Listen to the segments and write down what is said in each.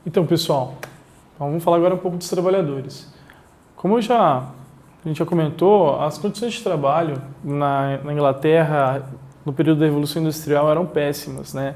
Então, pessoal, vamos falar agora um pouco dos trabalhadores. Como a gente já comentou, as condições de trabalho na Inglaterra, no período da Revolução Industrial, eram péssimas, né?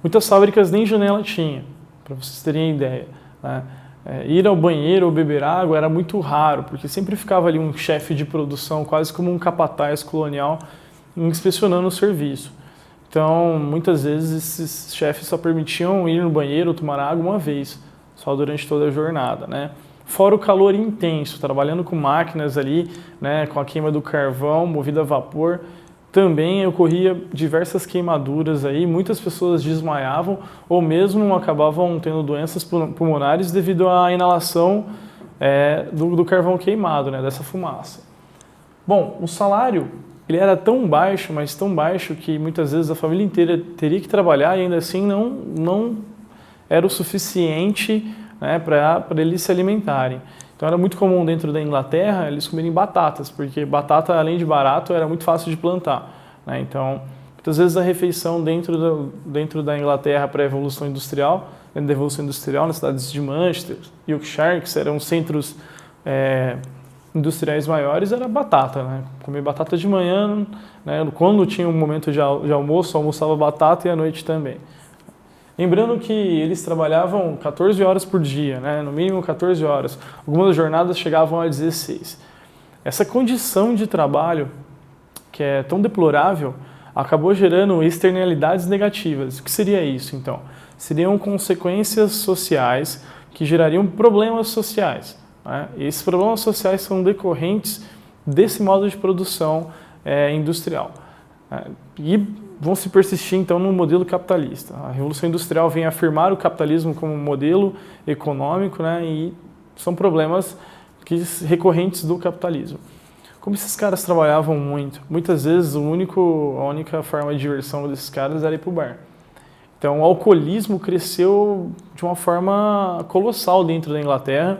Muitas fábricas nem janela tinham, para vocês terem ideia, né? Ir ao banheiro ou beber água era muito raro, porque sempre ficava ali um chefe de produção, quase como um capataz colonial, inspecionando o serviço. Então, muitas vezes, esses chefes só permitiam ir no banheiro ou tomar água uma vez, só durante toda a jornada, né? Fora o calor intenso, trabalhando com máquinas ali, né, com a queima do carvão, movida a vapor, também ocorria diversas queimaduras aí, muitas pessoas desmaiavam ou mesmo acabavam tendo doenças pulmonares devido à inalação do carvão queimado, né, dessa fumaça. Bom, o salário ele era tão baixo, mas tão baixo que muitas vezes a família inteira teria que trabalhar e ainda assim não era o suficiente, né, para eles se alimentarem. Então era muito comum dentro da Inglaterra eles comerem batatas, porque batata, além de barato, era muito fácil de plantar, né? Então, muitas vezes a refeição dentro da Inglaterra pré-Revolução Industrial, dentro da Revolução Industrial, nas cidades de Manchester, Yorkshire, que eram centros industriais maiores, era batata, né? Comer batata de manhã, né? Quando tinha um momento de almoço, almoçava batata e à noite também. Lembrando que eles trabalhavam 14 horas por dia, né? No mínimo 14 horas. Algumas jornadas chegavam a 16. Essa condição de trabalho, que é tão deplorável, acabou gerando externalidades negativas. O que seria isso, então? Seriam consequências sociais que gerariam problemas sociais, né? E esses problemas sociais são decorrentes desse modo de produção industrial. E vão se persistir, então, no modelo capitalista. A Revolução Industrial vem afirmar o capitalismo como modelo econômico, né, e são problemas recorrentes do capitalismo. Como esses caras trabalhavam muito, muitas vezes a única forma de diversão desses caras era ir para o bar. Então, o alcoolismo cresceu de uma forma colossal dentro da Inglaterra,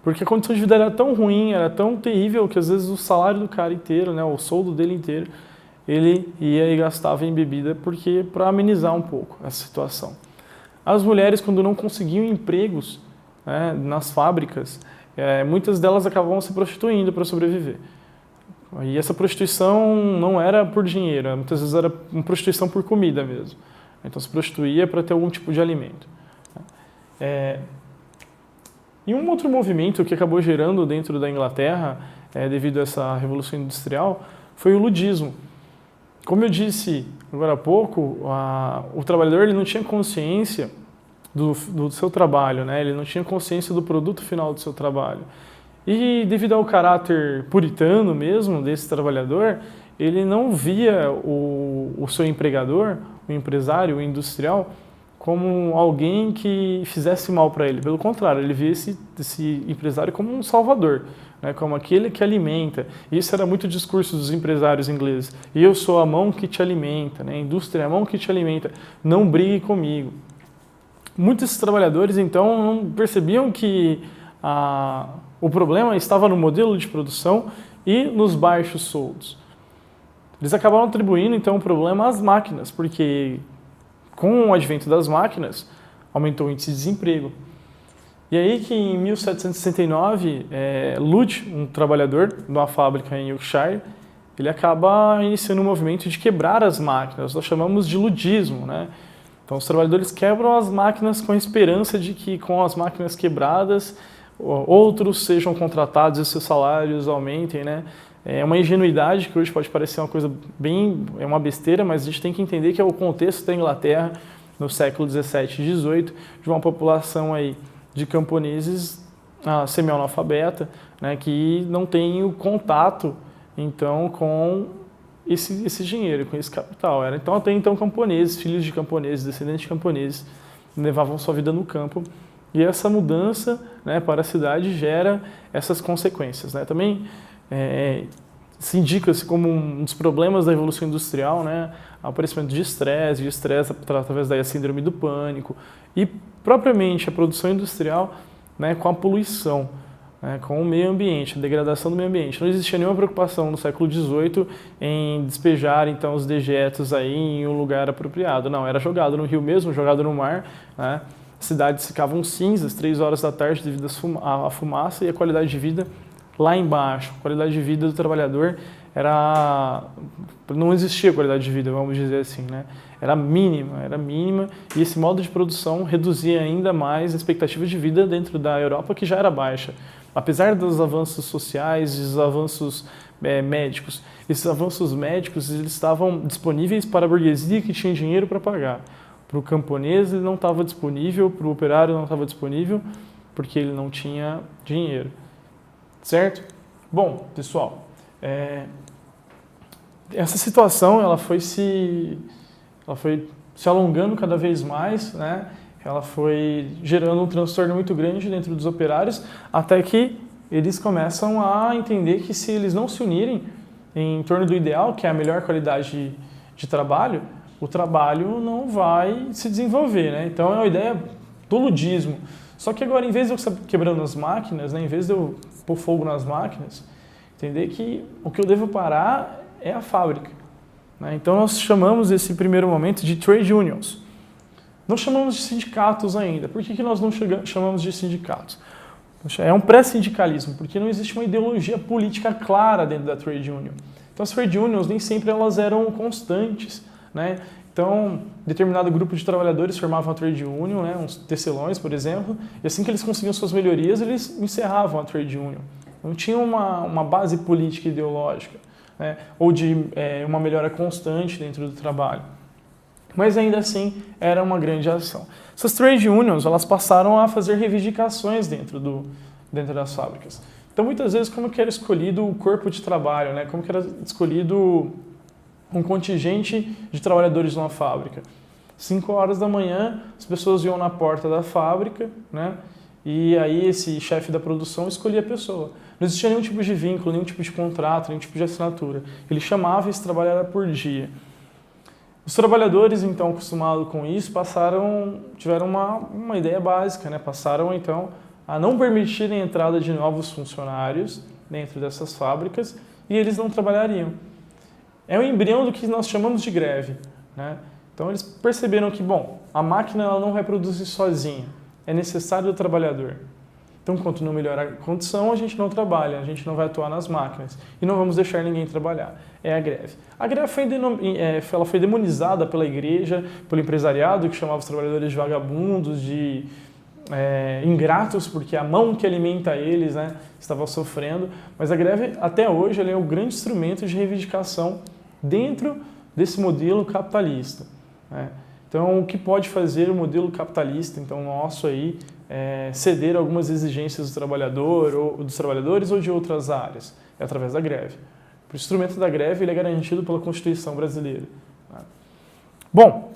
porque a condição de vida era tão ruim, era tão terrível, que às vezes o salário do cara inteiro, né, o soldo dele inteiro, ele ia e gastava em bebida para amenizar um pouco essa situação. As mulheres, quando não conseguiam empregos, né, nas fábricas, muitas delas acabavam se prostituindo para sobreviver. E essa prostituição não era por dinheiro, muitas vezes era uma prostituição por comida mesmo. Então se prostituía para ter algum tipo de alimento. E um outro movimento que acabou gerando dentro da Inglaterra, devido a essa Revolução Industrial, foi o ludismo. Como eu disse agora há pouco, o trabalhador ele não tinha consciência do seu trabalho, né? Ele não tinha consciência do produto final do seu trabalho. E devido ao caráter puritano mesmo desse trabalhador, ele não via o seu empregador, o empresário, o industrial, como alguém que fizesse mal para ele. Pelo contrário, ele via esse empresário como um salvador, né, como aquele que alimenta. Isso era muito discurso dos empresários ingleses. Eu sou a mão que te alimenta, né? A indústria é a mão que te alimenta. Não brigue comigo. Muitos trabalhadores, então, não percebiam que o problema estava no modelo de produção e nos baixos soldos. Eles acabaram atribuindo, então, o problema às máquinas, porque com o advento das máquinas, aumentou o índice de desemprego. E aí que em 1769, Lute, um trabalhador de uma fábrica em Yorkshire, ele acaba iniciando um movimento de quebrar as máquinas. Nós chamamos de ludismo, né? Então os trabalhadores quebram as máquinas com a esperança de que com as máquinas quebradas, outros sejam contratados e seus salários aumentem, né? É uma ingenuidade que hoje pode parecer uma coisa uma besteira, mas a gente tem que entender que é o contexto da Inglaterra no século 17 e 18, de uma população aí de camponeses semi-analfabeta, né, que não tem o contato, então, com esse dinheiro, com esse capital. Então, até então, camponeses, filhos de camponeses, descendentes de camponeses, levavam sua vida no campo. E essa mudança, né, para a cidade gera essas consequências, né? Também se indica-se como um dos problemas da Revolução Industrial, né, o aparecimento de estresse através da síndrome do pânico e propriamente a produção industrial, né, com a poluição, né, com o meio ambiente, a degradação do meio ambiente. Não existia nenhuma preocupação no século XVIII em despejar então os dejetos aí em um lugar apropriado. Não, era jogado no rio mesmo, jogado no mar, né, as cidades ficavam cinzas 3 horas da tarde devido à fumaça e a qualidade de vida lá embaixo. A qualidade de vida do trabalhador não existia qualidade de vida, vamos dizer assim, né? Era mínima e esse modo de produção reduzia ainda mais a expectativa de vida dentro da Europa, que já era baixa. Apesar dos avanços sociais e dos avanços médicos, esses avanços médicos eles estavam disponíveis para a burguesia que tinha dinheiro para pagar. Para o camponês ele não estava disponível, para o operário não estava disponível, porque ele não tinha dinheiro. Certo? Bom, pessoal, essa situação ela foi se alongando cada vez mais, né? Ela foi gerando um transtorno muito grande dentro dos operários, até que eles começam a entender que se eles não se unirem em torno do ideal, que é a melhor qualidade de trabalho, o trabalho não vai se desenvolver, né? Então é uma ideia do ludismo. Só que agora, em vez de eu estar quebrando as máquinas, né, em vez de eu pôr fogo nas máquinas, entender que o que eu devo parar é a fábrica, né? Então nós chamamos esse primeiro momento de trade unions. Não chamamos de sindicatos ainda. Por que nós não chamamos de sindicatos? É um pré-sindicalismo, porque não existe uma ideologia política clara dentro da trade union. Então as trade unions nem sempre elas eram constantes, né? Então, determinado grupo de trabalhadores formavam a trade union, né, uns tecelões, por exemplo, e assim que eles conseguiam suas melhorias, eles encerravam a trade union. Não tinha uma base política e ideológica, né, ou de uma melhora constante dentro do trabalho. Mas ainda assim, era uma grande ação. Essas trade unions, elas passaram a fazer reivindicações dentro das fábricas. Então, muitas vezes, como que era escolhido o corpo de trabalho, né, como que era escolhido um contingente de trabalhadores numa fábrica. 5 horas da manhã, as pessoas iam na porta da fábrica, né? E aí esse chefe da produção escolhia a pessoa. Não existia nenhum tipo de vínculo, nenhum tipo de contrato, nenhum tipo de assinatura. Ele chamava e esse trabalho era por dia. Os trabalhadores, então, acostumados com isso, tiveram uma ideia básica, né? Passaram, então, a não permitirem a entrada de novos funcionários dentro dessas fábricas e eles não trabalhariam. É o embrião do que nós chamamos de greve, né? Então eles perceberam que, bom, a máquina ela não vai produzir sozinha, é necessário o trabalhador. Então, enquanto não melhorar a condição, a gente não trabalha, a gente não vai atuar nas máquinas e não vamos deixar ninguém trabalhar. É a greve. A greve ela foi demonizada pela igreja, pelo empresariado, que chamava os trabalhadores de vagabundos, de ingratos, porque a mão que alimenta eles, né, estava sofrendo. Mas a greve, até hoje, ela é o grande instrumento de reivindicação dentro desse modelo capitalista, né? Então, o que pode fazer o modelo capitalista, então, nosso aí, ceder algumas exigências do trabalhador, ou dos trabalhadores ou de outras áreas? É através da greve. O instrumento da greve ele é garantido pela Constituição brasileira, né? Bom,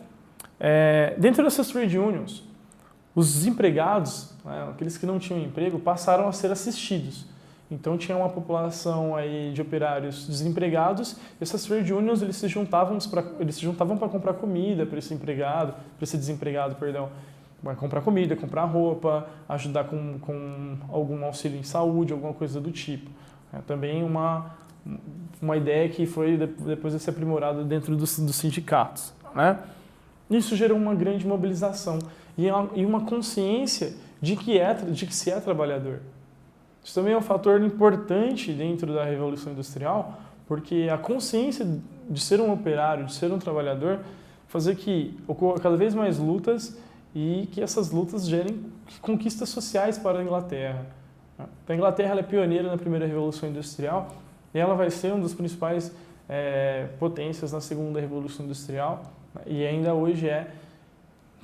dentro dessas trade unions, os desempregados, né, aqueles que não tinham emprego, passaram a ser assistidos. Então tinha uma população aí de operários desempregados, e essas trade unions eles se juntavam para comprar comida para esse desempregado, perdão, para comprar comida, comprar roupa, ajudar com algum auxílio em saúde, alguma coisa do tipo. Também uma ideia que foi depois de ser aprimorada dentro dos sindicatos, né? Isso gerou uma grande mobilização e uma consciência de que se é trabalhador. Isso também é um fator importante dentro da Revolução Industrial, porque a consciência de ser um operário, de ser um trabalhador, fazer que ocorra cada vez mais lutas e que essas lutas gerem conquistas sociais para a Inglaterra. A Inglaterra ela é pioneira na primeira Revolução Industrial e ela vai ser uma das principais potências na segunda Revolução Industrial, e ainda hoje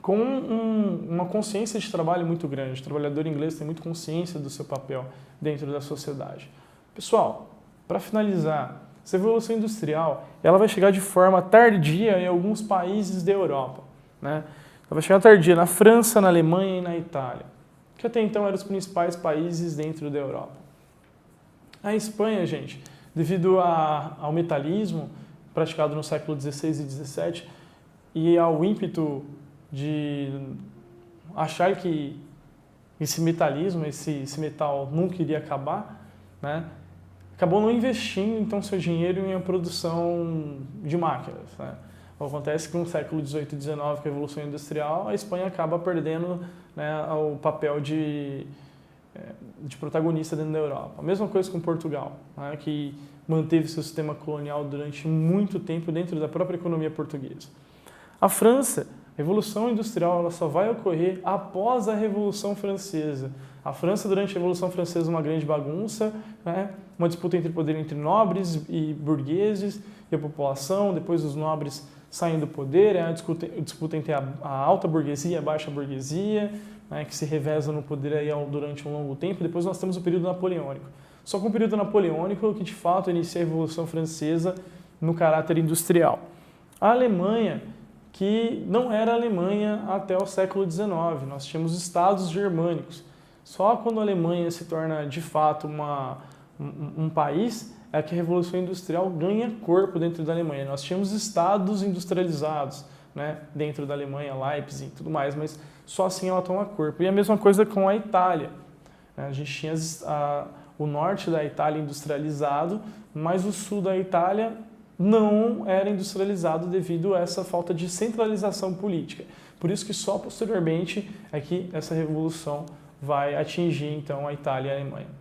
com uma consciência de trabalho muito grande. O trabalhador inglês tem muita consciência do seu papel dentro da sociedade. Pessoal, para finalizar, essa Revolução Industrial ela vai chegar de forma tardia em alguns países da Europa, né? Ela vai chegar tardia na França, na Alemanha e na Itália, que até então eram os principais países dentro da Europa. A Espanha, gente, devido ao metalismo praticado no século XVI e XVII e ao ímpeto de achar que esse metalismo, esse metal nunca iria acabar, né, acabou não investindo então seu dinheiro em a produção de máquinas, né? Acontece que no século XVIII e XIX, com a Revolução Industrial, a Espanha acaba perdendo, né, o papel de protagonista dentro da Europa. A mesma coisa com Portugal, né, que manteve seu sistema colonial durante muito tempo dentro da própria economia portuguesa. A França, a Revolução Industrial, ela só vai ocorrer após a Revolução Francesa. A França, durante a Revolução Francesa, uma grande bagunça, né, uma disputa entre poder entre nobres e burgueses e a população, depois os nobres saem do poder, a disputa entre a alta burguesia e a baixa burguesia, né, que se revezam no poder aí durante um longo tempo. Depois nós temos o período napoleônico. Só com o período napoleônico que de fato inicia a Revolução Francesa no caráter industrial. A Alemanha, que não era Alemanha até o século XIX, nós tínhamos estados germânicos. Só quando a Alemanha se torna de fato um país é que a Revolução Industrial ganha corpo dentro da Alemanha. Nós tínhamos estados industrializados, né, dentro da Alemanha, Leipzig e tudo mais, mas só assim ela toma corpo. E a mesma coisa com a Itália. A gente tinha o norte da Itália industrializado, mas o sul da Itália não era industrializado devido a essa falta de centralização política. Por isso que só posteriormente é que essa revolução vai atingir então a Itália e a Alemanha.